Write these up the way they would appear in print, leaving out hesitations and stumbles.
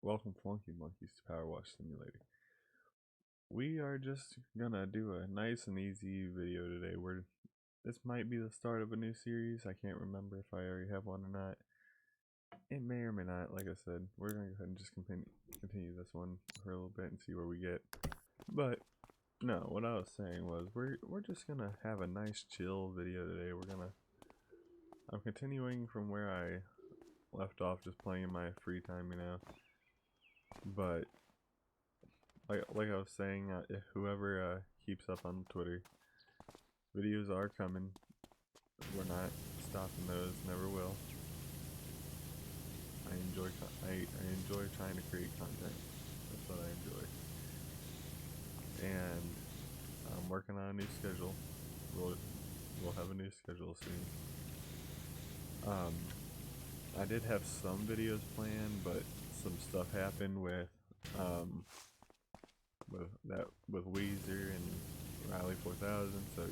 Welcome Flunky Monkeys to PowerWash Simulator. We are just gonna do a nice and easy video today. This might be the start of a new series. I can't remember if I already have one or not. It may or may not. Like I said, we're gonna go ahead and just continue this one for a little bit and see where we get. But no, what I was saying was we're just gonna have a nice chill video today. I'm continuing from where I left off, just playing in my free time, But like I was saying, if whoever keeps up on Twitter, videos are coming. We're not stopping those. Never will. I enjoy trying to create content. That's what I enjoy. And I'm working on a new schedule. We'll have a new schedule soon. I did have some videos planned, but some stuff happened with Weezer and Riley 4000, so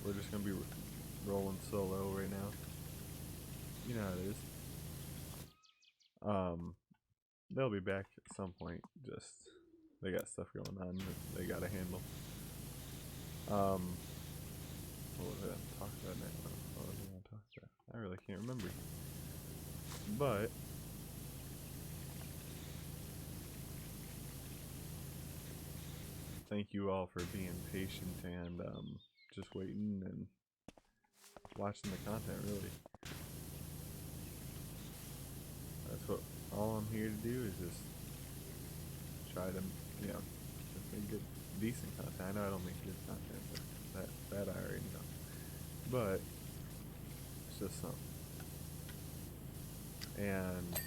we're just gonna be rolling solo right now. You know how it is. They'll be back at some point. Just they got stuff going on that they gotta handle. What was I gonna talk about now? What was I gonna talk about? I really can't remember. But thank you all for being patient and just waiting and watching the content. Really, that's what all I'm here to do, is just try to just make good, decent content. I know I don't make good content, but that I already know. But it's just something. And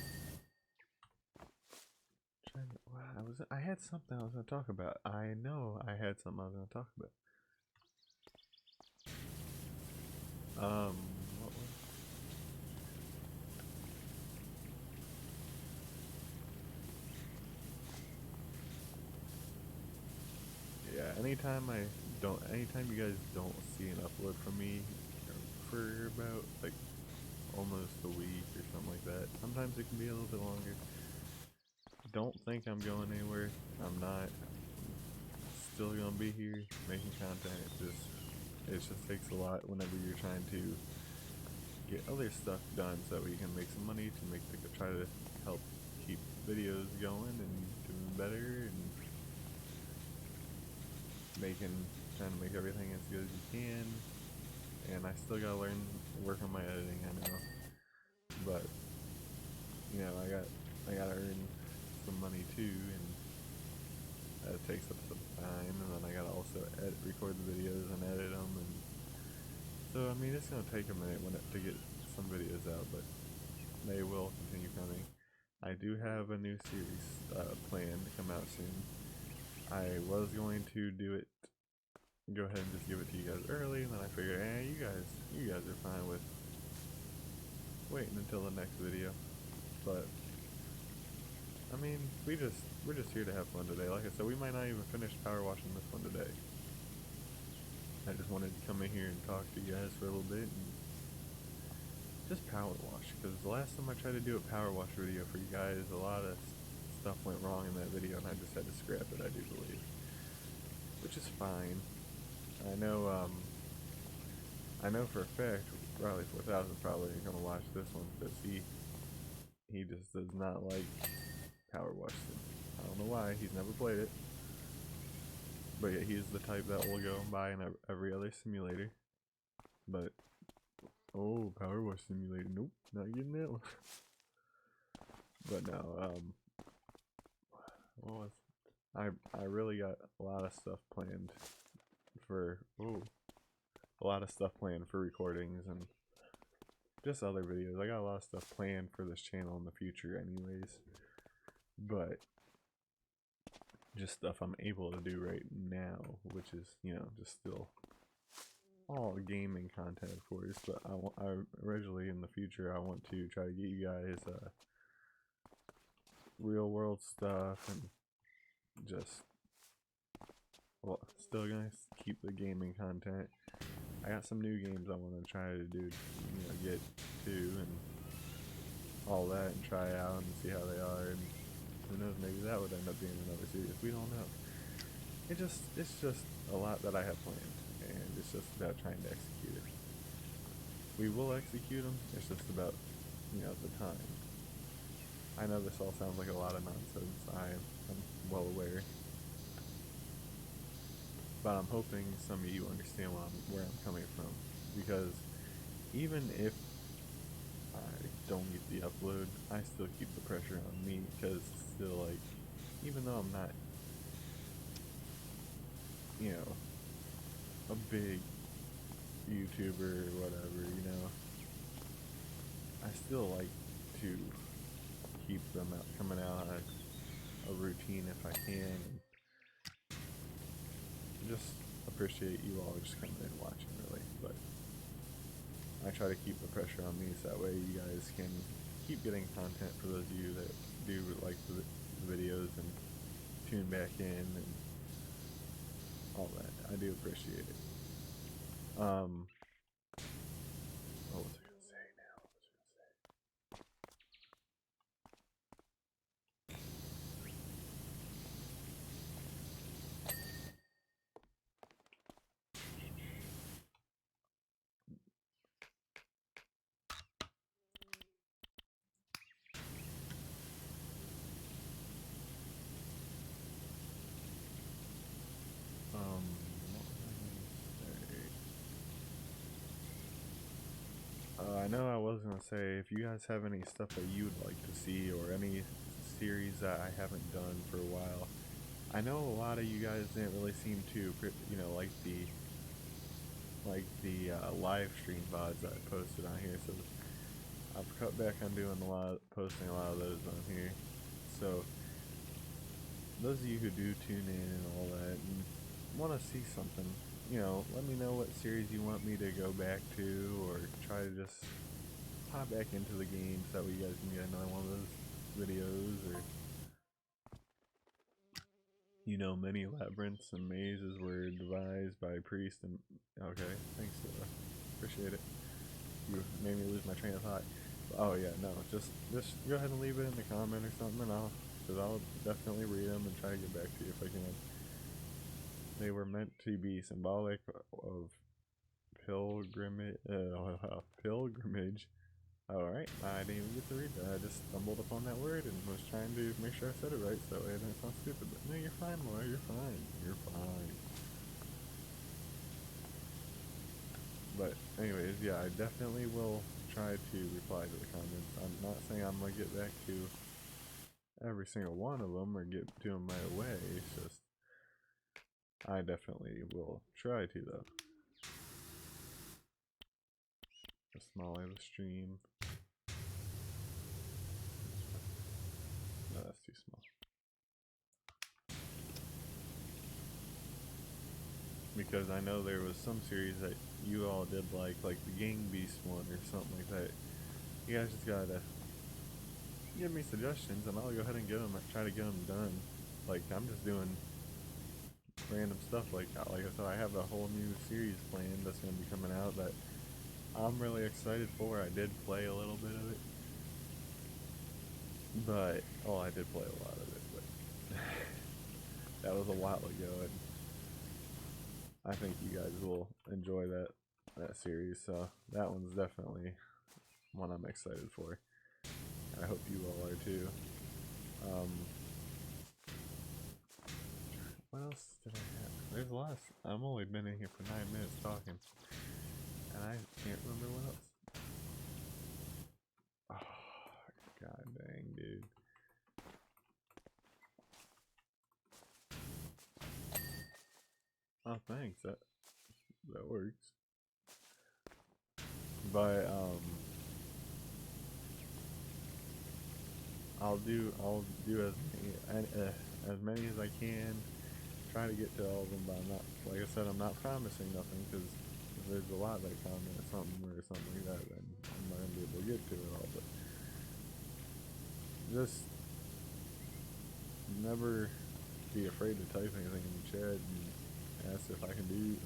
I had something I was gonna talk about. I know I had something I was gonna talk about. What was it? Yeah, anytime you guys don't see an upload from me for about like almost a week or something like that. Sometimes it can be a little bit longer. Don't think I'm going anywhere. I'm not. Still gonna be here making content. It just takes a lot whenever you're trying to get other stuff done so you can make some money to try to help keep videos going and doing better and trying to make everything as good as you can. And I still gotta work on my editing, I know. But I gotta earn some money too, and that takes up some time, and then I gotta also record the videos and edit them, and so I mean it's gonna take a minute to get some videos out, but they will continue coming. I do have a new series planned to come out soon. I was going to go ahead and just give it to you guys early, and then I figured, you guys are fine with waiting until the next video. But I mean, we're just here to have fun today. Like I said, we might not even finish power washing this one today. I just wanted to come in here and talk to you guys for a little bit and just power wash, because the last time I tried to do a power wash video for you guys, a lot of stuff went wrong in that video, and I just had to scrap it, I do believe, which is fine. I know for a fact Riley 4000 probably ain't gonna watch this one, because he just does not like power wash. I don't know why. He's never played it, but yeah, he's the type that will go and buy in every other simulator. But oh, power wash simulator, nope, not getting that one. But no, what was I really got a lot of stuff planned for recordings and just other videos. I got a lot of stuff planned for this channel in the future anyways, but just stuff I'm able to do right now, which is just still all gaming content, of course. But I originally in the future I want to try to get you guys real world stuff, and just still gonna keep the gaming content. I got some new games I want to try to do, get to, and all that and try out and see how they are, and who knows, maybe that would end up being another series. We don't know. It's just a lot that I have planned, and it's just about trying to execute it. We will execute them. It's just about, the time. I know this all sounds like a lot of nonsense. I'm well aware, but I'm hoping some of you understand where I'm coming from, because even if I don't get the upload, I still keep the pressure on me, because still, like, even though I'm not, a big YouTuber or whatever, I still like to keep them coming out as a routine if I can, and just appreciate you all just coming in and watching, really. But I try to keep the pressure on me so that way you guys can keep getting content for those of you that do like the videos and tune back in and all that. I do appreciate it. What was I gonna say now? I know I was gonna say, if you guys have any stuff that you would like to see, or any series that I haven't done for a while. I know a lot of you guys didn't really seem to, like the live stream VODs that I posted on here, so I've cut back on posting a lot of those on here. So those of you who do tune in and all that and want to see something, let me know what series you want me to go back to, or try to just hop back into the game so that way you guys can get another one of those videos, or many labyrinths and mazes were devised by a priest and okay, thanks, appreciate it. You made me lose my train of thought. Oh yeah, no, just go ahead and leave it in the comment or something, and I'll definitely read them and try to get back to you if I can. They were meant to be symbolic of pilgrimage. Alright, I didn't even get to read that. I just stumbled upon that word and was trying to make sure I said it right so it didn't sound stupid. But no, you're fine, Laura. You're fine. You're fine. But anyways, yeah, I definitely will try to reply to the comments. I'm not saying I'm going to get back to every single one of them or get to them right away. It's just, I definitely will try to, though. The smaller the stream. No, that's too small. Because I know there was some series that you all did like the Gang Beast one or something like that. You guys just gotta give me suggestions and I'll go ahead and try to get them done. Like, I'm just doing random stuff like that. Like I said, I have a whole new series planned that's gonna be coming out that I'm really excited for. I did play a little bit of it, but I did play a lot of it, but that was a while ago, and I think you guys will enjoy that series. So that one's definitely one I'm excited for. I hope you all are too. What else did I have? There's a lot. I've only been in here for 9 minutes talking, and I can't remember what else. Oh, god dang, dude. Oh, thanks. That works. But I'll do as many as I can. Try to get to all of them, but I'm not. Like I said, I'm not promising nothing, because if there's a lot that comment something or something like that, then I'm not gonna be able to get to it all. But just never be afraid to type anything in the chat and ask if I can do,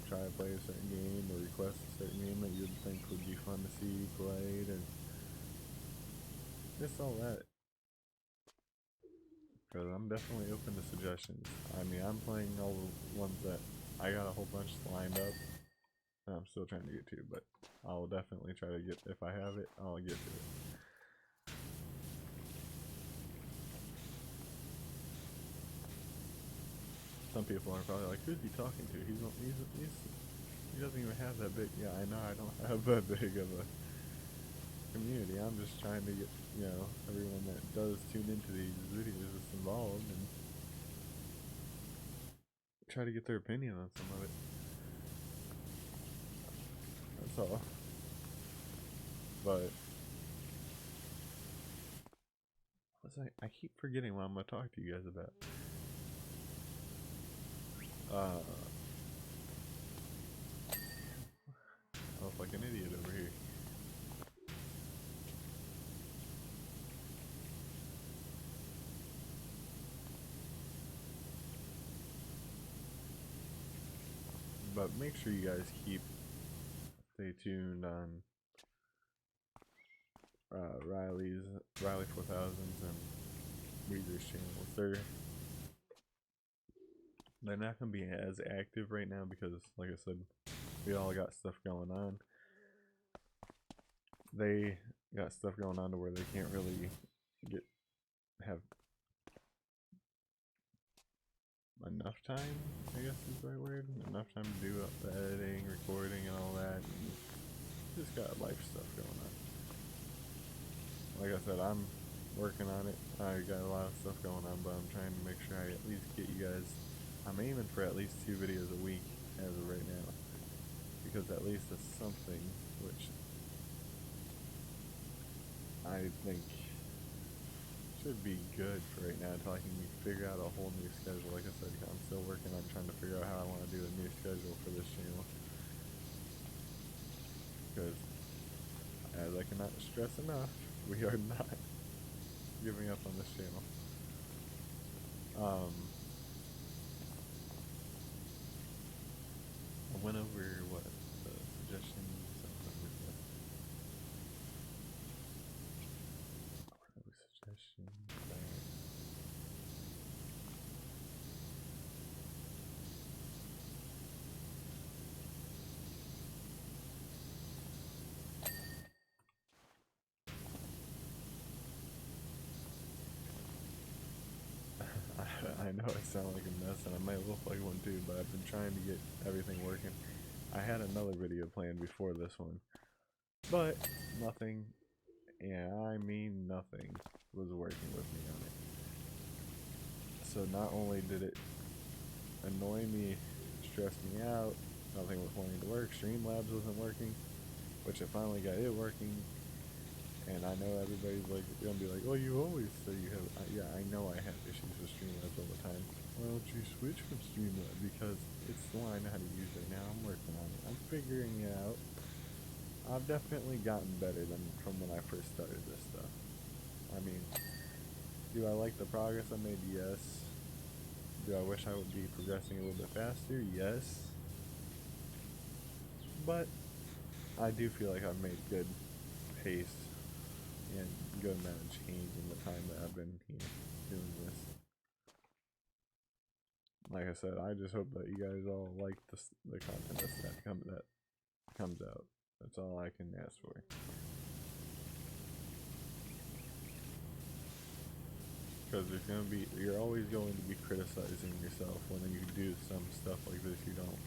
try to play a certain game or request a certain game that you'd think would be fun to see played, and It's all that. Because I'm definitely open to suggestions. I mean, I'm playing all the ones that I got a whole bunch lined up. And I'm still trying to get to, but I'll definitely try to get, if I have it, I'll get to it. Some people are probably like, who's he talking to? He doesn't even have that big. Yeah, I know I don't have that big of a community. I'm just trying to get, you know, everyone that does tune into these videos involved and try to get their opinion on some of it. That's all. But I keep forgetting what I'm gonna talk to you guys about. I look like an idiot over here. But make sure you guys stay tuned on Riley 4000s and Weezer's channels. They're not gonna be as active right now because, like I said, we all got stuff going on. They got stuff going on to where they can't really have enough time, I guess is the right word. Enough time to do the editing, recording, and all that. And just got life stuff going on. Like I said, I'm working on it. I got a lot of stuff going on, but I'm trying to make sure I at least get you guys. I'm aiming for at least 2 videos a week as of right now, because at least it's something which I think should be good for right now until I can figure out a whole new schedule. Like I said, I'm still working on trying to figure out how I want to do a new schedule for this channel, because as I cannot stress enough, we are not giving up on this channel. I went over what the suggestions, suggestions. I know I sound like a mess and I might look like one too, but I've been trying to get everything working. I had another video planned before this one, but nothing, and I mean nothing, was working with me on it. So not only did it annoy me, stress me out, nothing was wanting to work, Streamlabs wasn't working, which I finally got it working. And I know everybody's like gonna be like, "Oh, you always say you have." Yeah, I know I have issues with Streamlabs all the time. Why don't you switch from Streamlabs? Because it's the one I know how to use right now. I'm working on it. I'm figuring it out. I've definitely gotten better than from when I first started this stuff. I mean, do I like the progress I made? Yes. Do I wish I would be progressing a little bit faster? Yes. But I do feel like I've made good pace and good amount of change in the time that I've been doing this. Like I said, I just hope that you guys all like the content that comes out. That's all I can ask for. Because you're always going to be criticizing yourself when you do some stuff like this.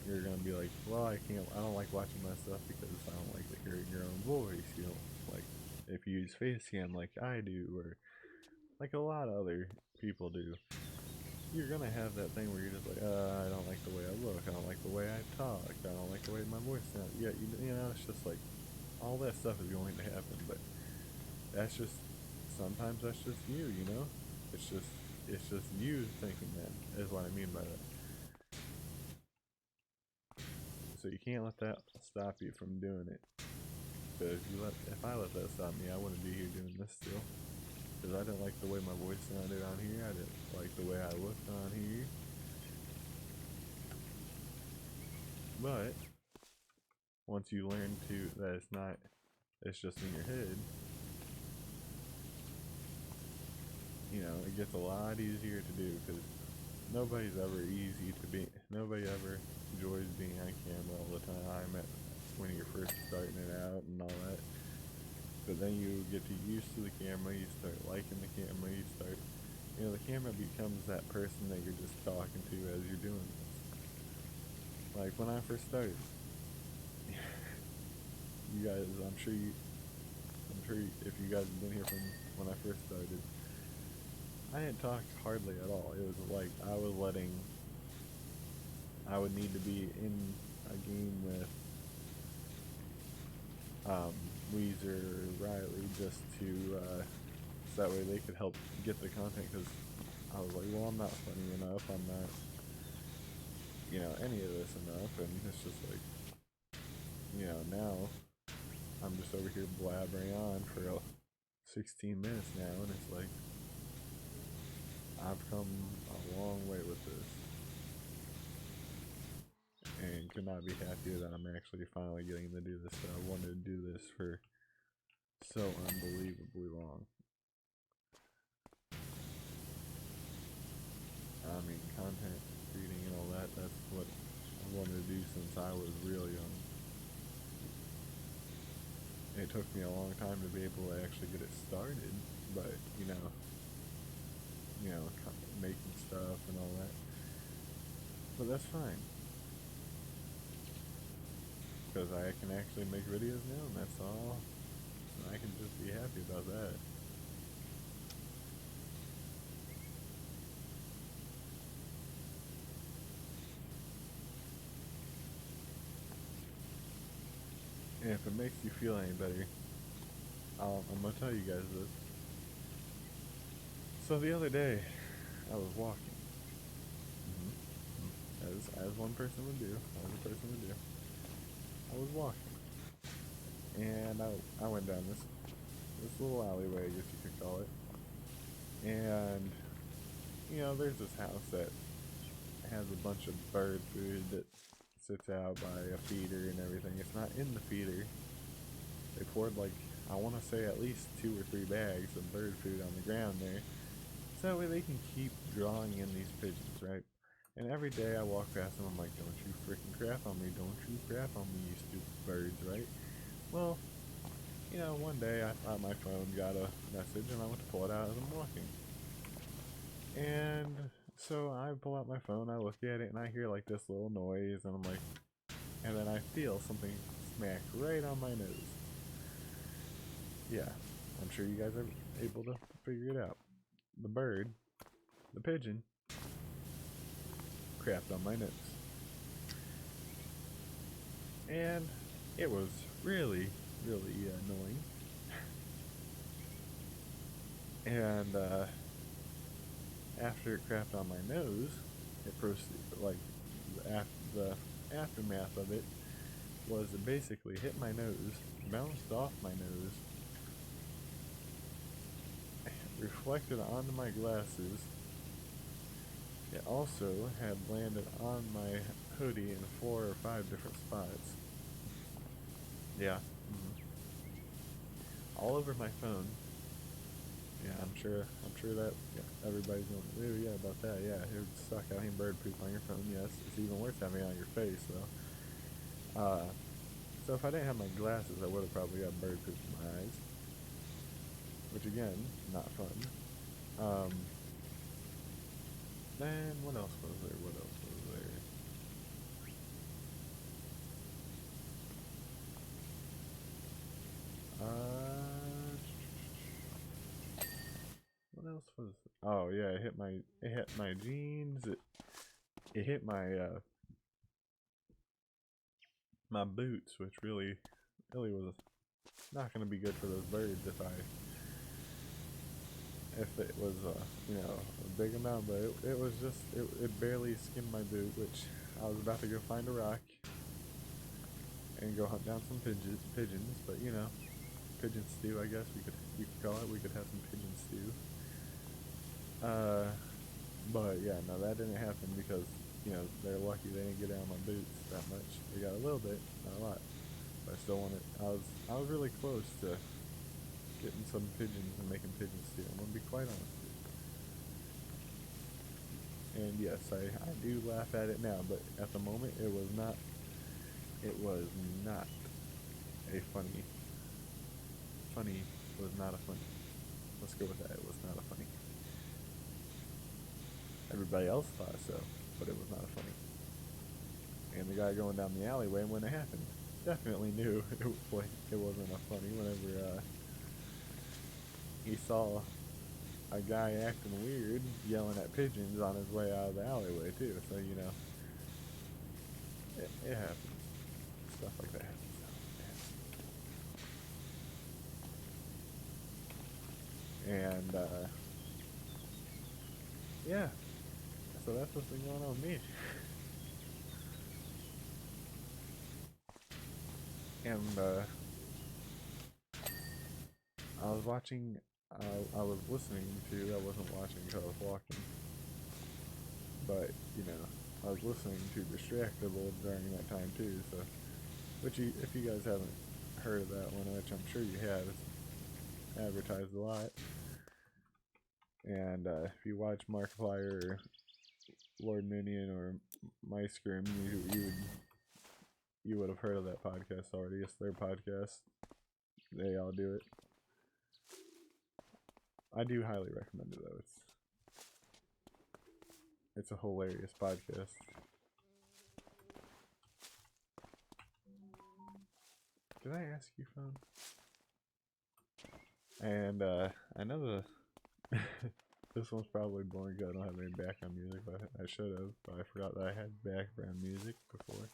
You're gonna be like, well, I don't like watching my stuff because I don't like hearing your own voice. You don't like if you use facecam like I do, or like a lot of other people do. You're gonna have that thing where you're just like, I don't like the way I look, I don't like the way I talk, I don't like the way my voice sounds. Yeah, you know, it's just like, all that stuff is going to happen, but sometimes that's just you, you know? It's just you thinking that, is what I mean by that. So you can't let that stop you from doing it. Because if I let that stop me, I wouldn't be here doing this still. Because I didn't like the way my voice sounded on here, I didn't like the way I looked on here. But once you learn that it's just in your head, you know, it gets a lot easier to do because nobody's ever easy to be. Nobody ever enjoys being on camera all the time when you're first starting it out and all that. But then you get used to the camera, you start liking the camera, you start, you know, the camera becomes that person that you're just talking to as you're doing this. Like when I first started, you guys, I'm sure if you guys have been here from when I first started, I didn't talk hardly at all. It was like I would need to be in a game with Weezer or Riley just to, so that way they could help get the content, because I was like, well, I'm not funny enough, I'm not, you know, any of this enough, and it's just like, you know, now I'm just over here blabbering on for 16 minutes now, and it's like, I've come a long way with this, and could not be happier that I'm actually finally getting to do this. So I wanted to do this for so unbelievably long. I mean, content creating and all that, that's what I wanted to do since I was real young. It took me a long time to be able to actually get it started, but, you know, making stuff and all that. But that's fine, because I can actually make videos now, and that's all. And I can just be happy about that. And if it makes you feel any better, I'm gonna tell you guys this. So the other day, I was walking, as one person would do, I was walking, and I went down this little alleyway, I guess you could call it, and you know, there's this house that has a bunch of bird food that sits out by a feeder and everything. It's not in the feeder. They poured, like, I want to say at least 2 or 3 bags of bird food on the ground there, so that way they can keep drawing in these pigeons, right? And every day I walk past them, I'm like, don't you freaking crap on me, don't you crap on me, you stupid birds, right? Well, you know, one day I thought my phone got a message and I went to pull it out as I'm walking. And so I pull out my phone, I look at it, and I hear like this little noise, and I'm like, and then I feel something smack right on my nose. Yeah, I'm sure you guys are able to figure it out. The pigeon, crapped on my nose. And it was really, really annoying. And after it crapped on my nose, it proceeded, like, the aftermath of it was it basically hit my nose, bounced off my nose, reflected onto my glasses. It also had landed on my hoodie in 4 or 5 different spots. Yeah. All over my phone. Yeah, I'm sure that, yeah, everybody's going, oh yeah, about that, yeah, it would suck having bird poop on your phone, yes. It's even worse having it on your face, though. So if I didn't have my glasses, I would have probably got bird poop in my eyes. Which, again, not fun. Then, what else was there? What else was? Oh yeah, it hit my jeans. It hit my boots, which really was not going to be good for those birds if it was you know, a big amount. But it was just it barely skinned my boot, which I was about to go find a rock and go hunt down some pigeons. But you know, pigeon stew, I guess you could call it. We could have some pigeon stew. But yeah, no, that didn't happen because, you know, they're lucky they didn't get down my boots that much. They got a little bit, not a lot. But I still wanted. I was really close to getting some pigeons and making pigeon stew. I'm gonna be quite honest with you. And yes, I do laugh at it now, but at the moment it was not a funny was not a funny. Let's go with that. It was not a funny. Everybody else thought so, but it was not a funny. And the guy going down the alleyway when it happened definitely knew it wasn't a funny whenever he saw a guy acting weird yelling at pigeons on his way out of the alleyway too. So, you know, it happens. Stuff like that happens. And yeah, so that's what's been going on with me. And I was watching, I was listening to, I wasn't watching because I was walking, but, you know, I was listening to Distractable during that time too, so, which if you guys haven't heard of that one, which I'm sure you have, it's advertised a lot, and if you watch Markiplier or Lord Minion or MyScream, you would have heard of that podcast already. It's their podcast. They all do it. I do highly recommend it though. It's a hilarious podcast. Did I ask you, phone? And I know this one's probably boring because I don't have any background music, but I should have. But I forgot that I had background music before.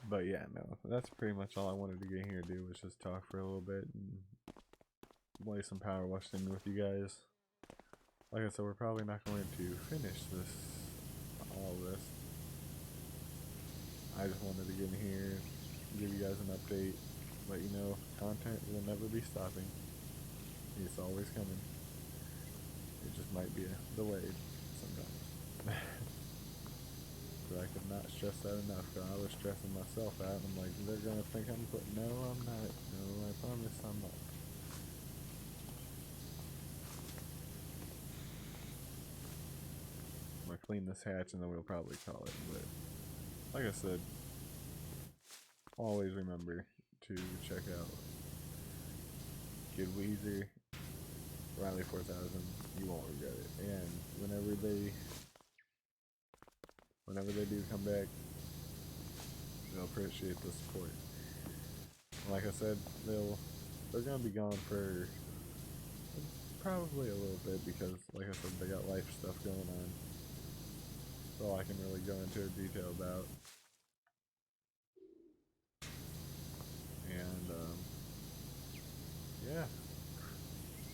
But yeah, no, that's pretty much all I wanted to get here to do was just talk for a little bit and play some PowerWash Sim with you guys. Like I said, we're probably not going to finish all this. I just wanted to get in here, give you guys an update, let you know content will never be stopping. It's always coming. It just might be delayed sometimes. But I could not stress that enough, because I was stressing myself out, and I'm like, they're gonna think I'm putting, no, I'm not. No, I promise I'm not. I'm gonna clean this hatch and then we'll probably call it, but like I said, always remember to check out Kid Weezer, Riley 4000, you won't regret it. And whenever they do come back, they'll appreciate the support. Like I said, they're gonna be gone for probably a little bit because, like I said, they got life stuff going on. That's all I can really go into detail about. And yeah,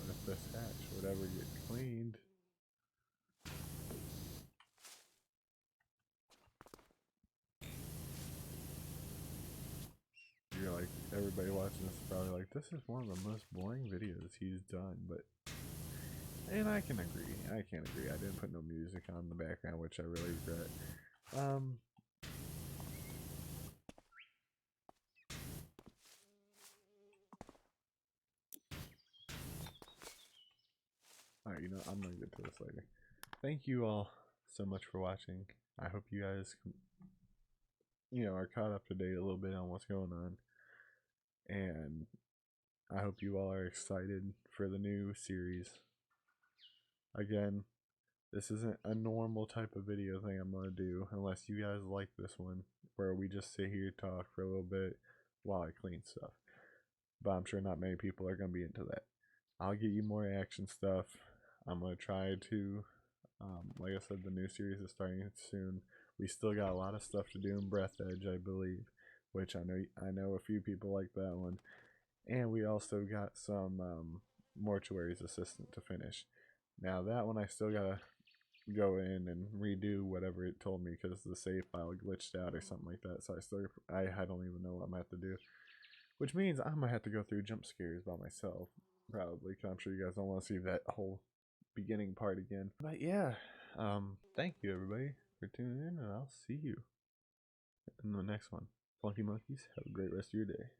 if this hatch would ever get cleaned, you're like, everybody watching this is probably like, this is one of the most boring videos he's done, but, and I can agree, I didn't put no music on in the background, which I really regret. Alright, you know, I'm gonna get to this later. Thank you all so much for watching. I hope you guys, you know, are caught up to date a little bit on what's going on. And I hope you all are excited for the new series. Again, this isn't a normal type of video thing I'm gonna do unless you guys like this one, where we just sit here talk for a little bit while I clean stuff. But I'm sure not many people are gonna be into that. I'll get you more action stuff. I'm gonna try to, like I said, the new series is starting soon. We still got a lot of stuff to do in Breath Edge, I believe, which I know a few people like that one. And we also got some Mortuary's Assistant to finish. Now that one I still gotta go in and redo whatever it told me because the save file glitched out or something like that. So I don't even know what I'm gonna have to do. Which means I'm gonna have to go through jump scares by myself, probably, because I'm sure you guys don't want to see that whole beginning part again. But yeah, thank you everybody for tuning in, and I'll see you in the next one. Funky Monkeys, have a great rest of your day.